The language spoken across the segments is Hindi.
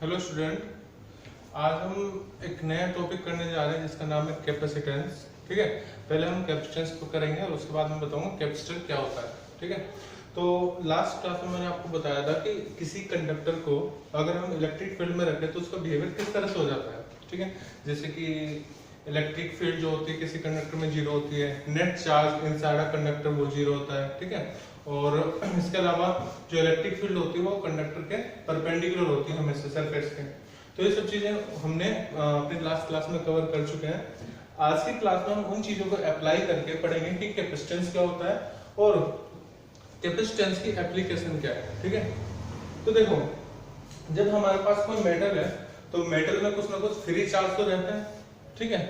हेलो स्टूडेंट, आज हम एक नया टॉपिक करने जा रहे हैं जिसका नाम है कैपेसिटेंस। ठीक है, पहले हम कैपेसिटेंस को करेंगे और उसके बाद मैं बताऊंगा कैपेसिटर क्या होता है। ठीक है, तो लास्ट क्लास में मैंने आपको बताया था कि किसी कंडक्टर को अगर हम इलेक्ट्रिक फील्ड में रखें तो उसका बिहेवियर किस तरह से हो जाता है। ठीक है, जैसे कि इलेक्ट्रिक फील्ड जो होती है किसी कंडक्टर में जीरो होती है, net charge inside a conductor वो जीरो होता है। ठीक है, और इसके अलावा जो इलेक्ट्रिक फील्ड होती है वो कंडक्टर के परपेंडिकुलर होती है हमेशा सरफेस के। तो ये सब चीजें हमने अपनी लास्ट क्लास में कवर कर चुके हैं। आज की क्लास में हम उन चीजों को अप्लाई करके पढ़ेंगे कि कैपेसिटेंस क्या होता है और कैपेसिटेंस की एप्लीकेशन क्या है। ठीक है, तो देखो, जब हमारे पास कोई मेटल है तो मेटल में कुछ ना कुछ फ्री चार्ज तो रहता है। ठीक है,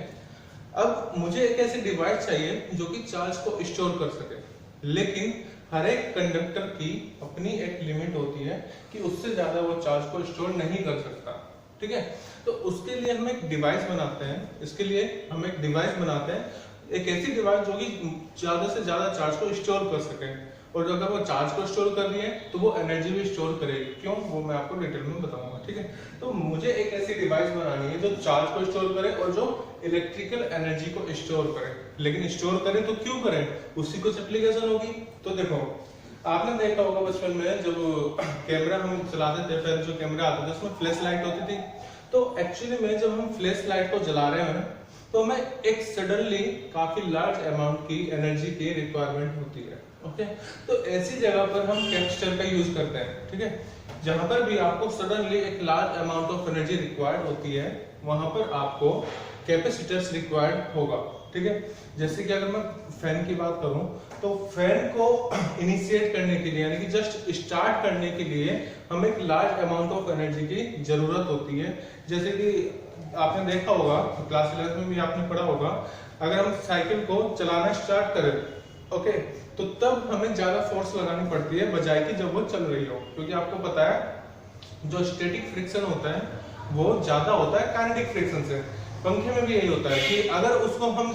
अब मुझे एक ऐसी डिवाइस चाहिए जो कि चार्ज को स्टोर कर सके, लेकिन हर एक कंडक्टर की अपनी एक लिमिट होती है कि उससे ज्यादा वो चार्ज को स्टोर नहीं कर सकता। ठीक है, तो उसके लिए हम एक डिवाइस बनाते हैं। इसके लिए हम एक डिवाइस बनाते हैं, एक ऐसी डिवाइस जो कि ज्यादा से ज्यादा चार्ज को स्टोर कर सके, और अगर वो चार्ज को स्टोर कर रही है तो वो एनर्जी भी स्टोर करेगी। क्यों, वो मैं आपको डिटेल में बताऊंगा। ठीक है, तो मुझे एक ऐसी डिवाइस बनानी है जो चार्ज को स्टोर करे और जो इलेक्ट्रिकल एनर्जी को स्टोर करे। लेकिन स्टोर करे तो क्यों करे, उसकी कुछ एप्लीकेशन होगी। तो देखो, आपने देखा होगा बचपन में जब कैमरा हम चलाते थे, पहले जो कैमरा आते थे उसमें फ्लैश लाइट होती थी। तो एक्चुअली में जब हम फ्लैश लाइट को जला रहे हैं तो हमें एक सडनली काफी लार्ज अमाउंट की एनर्जी की रिक्वायरमेंट होती है। ओके, तो ऐसी जगह पर हम कैपेसिटर का यूज करते हैं। ठीक है, जहां पर भी आपको सडनली एक large amount of energy required होती है वहां पर आपको कैपेसिटर्स रिक्वायर्ड होगा। ठीक है, जैसे कि अगर मैं फैन की बात करूं तो फैन को इनिशिएट करने के लिए यानी कि जस्ट स्टार्ट करने के लिए हमें एक लार्ज अमाउंट ऑफ एनर्जी की जरूरत होती है। जैसे कि आपने देखा होगा, क्लास 11 में भी आपने पढ़ा होगा, अगर हम साइकिल को चलाना स्टार्ट करें ओके, तो तब हमें ज्यादा फोर्स लगानी पड़ती है बजाय कि जब वो चल रही हो, क्योंकि आपको पता है जो स्टैटिक फ्रिक्शन होता है वो ज्यादा होता है काइनेटिक फ्रिक्शन से। पंखे में भी यही होता है कि अगर उसको हम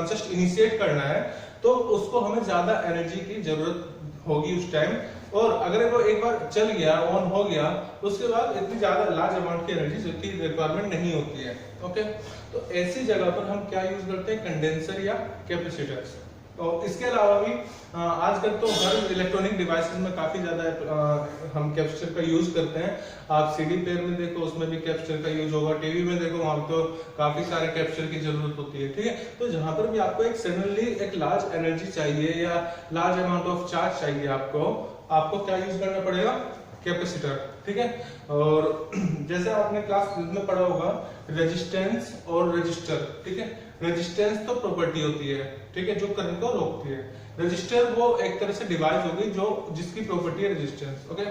जस्ट इनिशिएट करना है तो उसको हमें ज्यादा एनर्जी की जरूरत होगी उस टाइम, और अगर वो एक बार चल गया, ऑन हो गया, उसके बाद इतनी ज्यादा लार्ज अमाउंट की एनर्जी की रिक्वायरमेंट नहीं होती है। ओके, तो ऐसी जगह पर हम क्या यूज करते हैं, कंडेंसर या कैपेसिटर्स। और इसके अलावा भी आजकल तो हर इलेक्ट्रॉनिक डिवाइसेस में काफी ज्यादा हम कैपेसिटर का यूज करते हैं। आप सीडी प्लेयर में देखो, उसमें भी कैपेसिटर का यूज होगा, टीवी में देखो, वहां तो काफी सारे कैपेसिटर की जरूरत होती है। ठीक है, तो जहां पर भी आपको एक सडनली एक लार्ज एनर्जी चाहिए या लार्ज अमाउंट ऑफ चार्ज चाहिए, आपको क्या यूज करना पड़ेगा, कैपेसिटर। ठीक है, और जैसे आपने क्लास में पढ़ा होगा रेजिस्टेंस और रजिस्टर। ठीक है, रेजिस्टेंस तो प्रॉपर्टी होती है, ठीक है, जो करंट को रोकती है। रजिस्टर वो एक तरह से डिवाइस होगी जो जिसकी प्रॉपर्टी है रेजिस्टेंस। ओके,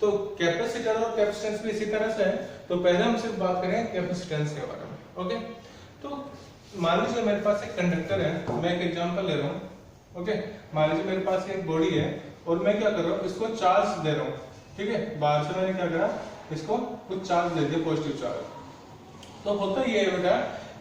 तो कैपेसिटर और कैपेसिटेंस भी इसी तरह से है। तो पहले हम सिर्फ बात करें कैपेसिटेंस के बारे में। ओके, तो मान लीजिए मेरे पास एक कंडक्टर है, मैं एक एग्जांपल ले रहा हूं। ओके, मान लीजिए मेरे पास एक बॉडी है और मैं क्या कर रहा हूं, इसको चार्ज दे रहा हूं। ठीक है, बाहर से मैंने क्या करा, इसको कुछ चार्ज दे दिया, पॉजिटिव चार्ज। तो होता ये है बेटा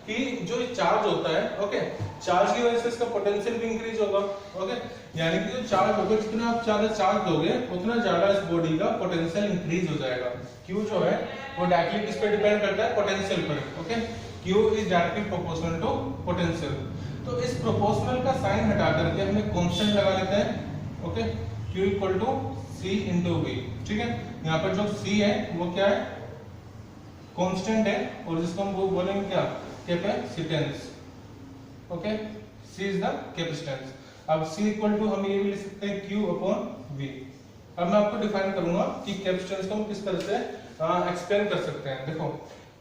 कि जो चार्ज होता है, ओके, चार्ज की वजह से इसका पोटेंशियल भी इंक्रीज होगा। ओके, यानी कि जो चार्ज होगा, जितना आप ज्यादा चार्ज दोगे उतना ज्यादा इस बॉडी का पोटेंशियल इंक्रीज हो जाएगा। क्यू जो है वो डायरेक्टली किस पे डिपेंड करता है, पोटेंशियल पर। Okay, Q is directly proportional to potential. तो इस प्रोपोर्शनल का साइन हटा करके हम एक कांस्टेंट लगा लेते हैं। Okay, Q equal to C into V. ठीक है, यहाँ पर जो सी है वो क्या है, कांस्टेंट है, और जिसको हम वो बोलेंगे क्या, capacitance. Okay, C is the capacitance. अब C इक्वल टू हम ये भी लिख सकते हैं Q अपॉन V। अब मैं आपको डिफाइन करूंगा कि कैपेसिटेंस को हम किस तरह से एक्सप्लेन कर सकते हैं। देखो,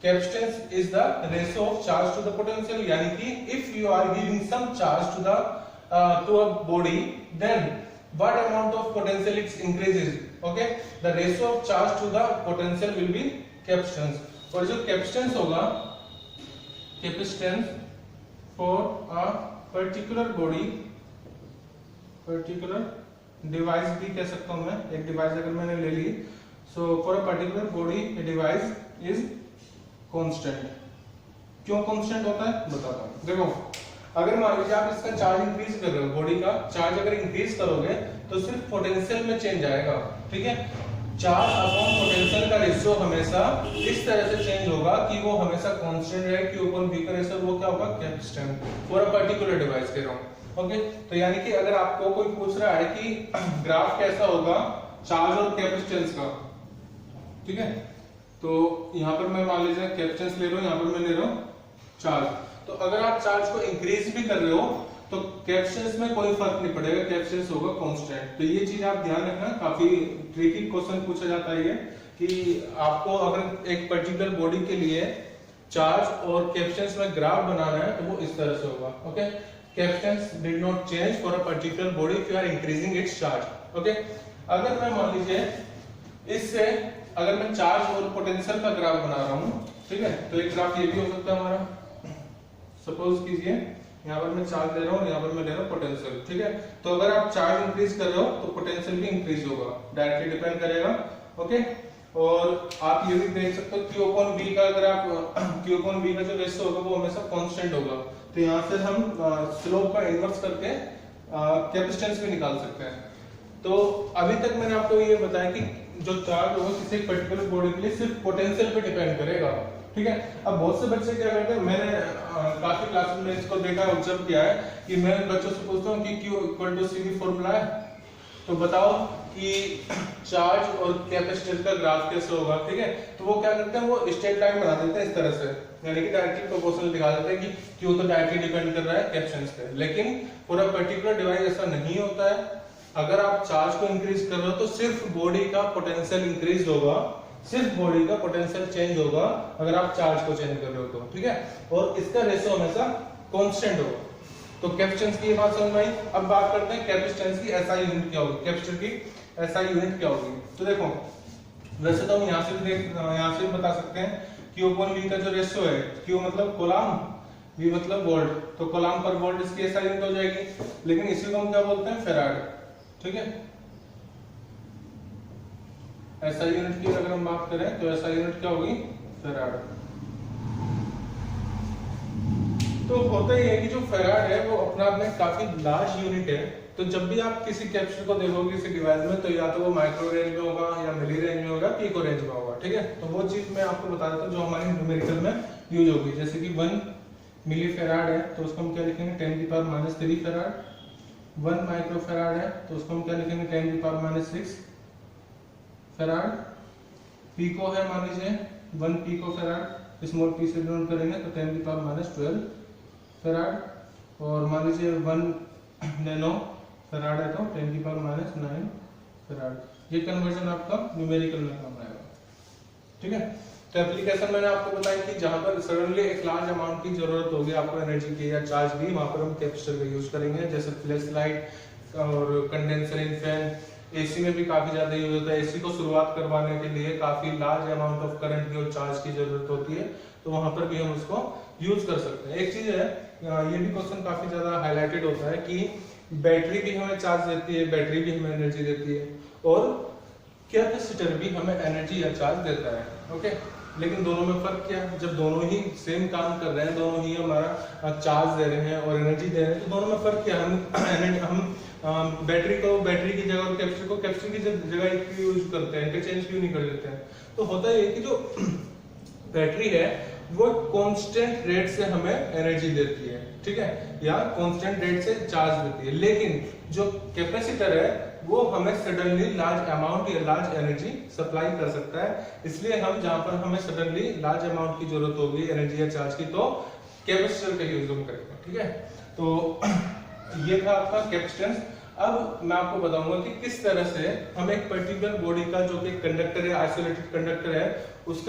capacitance is the ratio of charge to the potential, यानी कि if you are giving some charge to a body, then what amount of potential it increases. Okay, the ratio of charge to the potential will be capacitance. और जो कैपेसिटेंस होगा, capacitance for a particular body, particular device भी कह सकता हूं मैं, एक डिवाइस अगर मैंने ले ली, so for a particular body a device is constant. क्यों कांस्टेंट होता है बताता हूं। देखो, अगर मान लीजिए आप इसका चार्ज इंक्रीज कर रहे हो, बॉडी का चार्ज अगर इंक्रीज करोगे तो सिर्फ पोटेंशियल में चेंज आएगा। ठीक है, चार्ज अपॉन पोटेंशियल का रेशियो हमेशा इस तरह से चेंज होगा कि वो हमेशा कांस्टेंट रहे। Q upon V का रेशियो वो क्या होगा, capacitance for a particular device के रहा। ओके, तो यानी कि अगर आपको कोई पूछ रहा है कि ग्राफ कैसा होगा चार्ज और कैपेसिटेंस का, ठीक है, तो यहाँ पर मैं मान लीजिए कैपेसिटेंस ले रहा हूँ, यहाँ पर मैं ले रहा हूँ चार्ज। तो अगर आप चार्ज को इंक्रीज भी कर रहे हो तो कैपेसिटेंस में कोई फर्क नहीं पड़ेगा, कैपेसिटेंस होगा कांस्टेंट। तो ये चीज आप ध्यान रखना, काफी ट्रिकी क्वेश्चन पूछा जाता है ये कि आपको अगर एक पर्टिकुलर बॉडी के लिए चार्ज और कैपेसिटेंस में ग्राफ बनाना है तो वो इस तरह से होगा। Okay, capacitance did not change for a particular body if you are increasing its charge. Okay, अगर मैं मान लीजिए इससे अगर मैं चार्ज और पोटेंशियल का ग्राफ बना रहा हूँ, ठीक है, तो एक ग्राफ ये भी हो सकता है हमारा। सपोज कीजिए यहाँ पर मैं चार्ज ले रहा हूँ, यहाँ पर मैं ले रहा हूँ पोटेंशियल, ठीक है। तो अगर आप चार्ज इंक्रीज कर रहे हो तो पोटेंशियल भी इंक्रीज होगा, डायरेक्टली डिपेंड करेगा। ओके, और आप ये भी देख सकते हो Q upon V का, अगर आप Q upon V का जो रेशियो होगा वो हमेशा कांस्टेंट होगा। तो यहाँ से हम स्लोप का इनवर्स करके कैपेसिटेंस भी निकाल सकते हैं। तो अभी तक मैंने आपको ये बताया कि जो चार्ज होगा किसी पर्टिकुलर बॉडी के लिए सिर्फ पोटेंशियल पे डिपेंड करेगा, ठीक है। अब बहुत से बच्चे क्या करते हैं, मैंने काफी क्लासेस में इसको देखा, ऑब्जर्व किया है कि मैं बच्चों से पूछता हूँ कि Q equal to CV formula है, तो बताओ कि चार्ज और कैपेसिटर का ग्राफ कैसे होगा, ठीक है। तो वो क्या करते हैं, वो स्ट्रेट लाइन बना देते हैं इस तरह से, यानी कि डायरेक्टली प्रोपोर्शनल दिखा देते हैं कि Q तो डायरेक्टली डिपेंड कर रहा है कैपेसिटेंस पे। लेकिन फॉर अ पर्टिकुलर डिवाइस ऐसा नहीं होता है। अगर आप चार्ज को इंक्रीज कर रहे हो तो सिर्फ बॉडी का पोटेंशियल इंक्रीज होगा, सिर्फ बॉडी का पोटेंशियल चेंज होगा अगर आप चार्ज को चेंज कर रहे हो तो, ठीक है। और इसका रेशियो हमेशा कांस्टेंट होगा। तो कैपेसिटेंस की ये बात समझ में आई। अब बात करते हैं कैपेसिटेंस की SI यूनिट क्या होगी, कैपेसिटर की SI यूनिट क्या होगी। तो देखो, वैसे तो हम यहाँ से भी बता सकते हैं Q upon V का जो रेशियो है, Q मतलब कूलम, V मतलब वोल्ट, तो कूलम पर वोल्ट इसकी SI यूनिट हो जाएगी। लेकिन इसी को हम क्या बोलते हैं, फैराड, ठीक है। SI यूनिट की अगर हम बात करें तो SI यूनिट क्या होगी, फैराड। तो होता ही है कि जो फैराड है वो अपना आप में काफी लार्ज यूनिट है। तो जब भी आप किसी कैपेसिटर को देखोगे किसी डिवाइस में, तो या तो वो माइक्रो रेंज में होगा या मिली रेंज में होगा, पिको रेंज में होगा, ठीक है। तो वो चीज मैं आपको बता देता हूँ जो हमारे न्यूमेरिकल में यूज होगी। जैसे कि 1 मिली फैराड है तो उसको हम क्या लिखेंगे, 10⁻³ फैराड। 1 माइक्रो फैराड है तो उसको हम क्या लिखेंगे, 10⁻6 फैराड। पीको है, मान लीजिए 1 पीको फैराड, स्मॉल पी से डिनोट करेंगे तो 10⁻12 फैराड। और मान लीजिए 1 नैनो फैराड है तो 10⁻9 फैराड। ये कन्वर्जन आपका न्यूमेरिकल में काम आएगा, ठीक है। तो एप्लीकेशन मैंने आपको बताया कि जहां पर सडनली एक लार्ज अमाउंट की जरूरत होगी आपको एनर्जी की या चार्ज की, वहां पर हम कैपेसिटर का यूज करेंगे। जैसे फ्लैश लाइट और कंडेंसर इन फैन, एसी में भी काफी ज्यादा यूज होता है। एसी को शुरुआत करवाने के लिए काफी लार्ज अमाउंट ऑफ करंट की और चार्ज की जरूरत होती है, तो वहां पर भी हम उसको यूज कर सकते हैं। एक चीज है, ये भी क्वेश्चन काफी ज्यादा हाईलाइटेड होता है कि बैटरी भी हमें चार्ज देती है, बैटरी भी हमें एनर्जी देती है, और कैपेसिटर भी हमें एनर्जी या चार्ज देता है। ओके, लेकिन दोनों में फर्क क्या है, जब दोनों ही सेम काम कर रहे हैं, दोनों ही हमारा चार्ज दे रहे हैं और एनर्जी दे रहे हैं, तो दोनों में फर्क क्या है। हम बैटरी की जगह और कैपेसिटर की जगह यूज करते हैं, इंटरचेंज क्यों नहीं कर देते हैं। तो होता है कि जो बैटरी है वो कांस्टेंट रेट से हमें एनर्जी देती है, ठीक है, या कांस्टेंट रेट से चार्ज देती है। लेकिन जो कैपेसिटर है वो हमें सडनली लार्ज अमाउंट या लार्ज एनर्जी सप्लाई कर सकता है। इसलिए हम जहां पर हमें सडनली लार्ज अमाउंट की जरूरत होगी एनर्जी या चार्ज की, तो कैपेसिटर का यूज हम करेंगे, ठीक है। तो ये था आपका कैपेसिटेंस। अब मैं आपको बताऊंगा कि किस तरह से हम एक पर्टिकुलर बॉडी का जो कि कंडक्टर है, आइसोलेटेड कंडक्टर है, उसका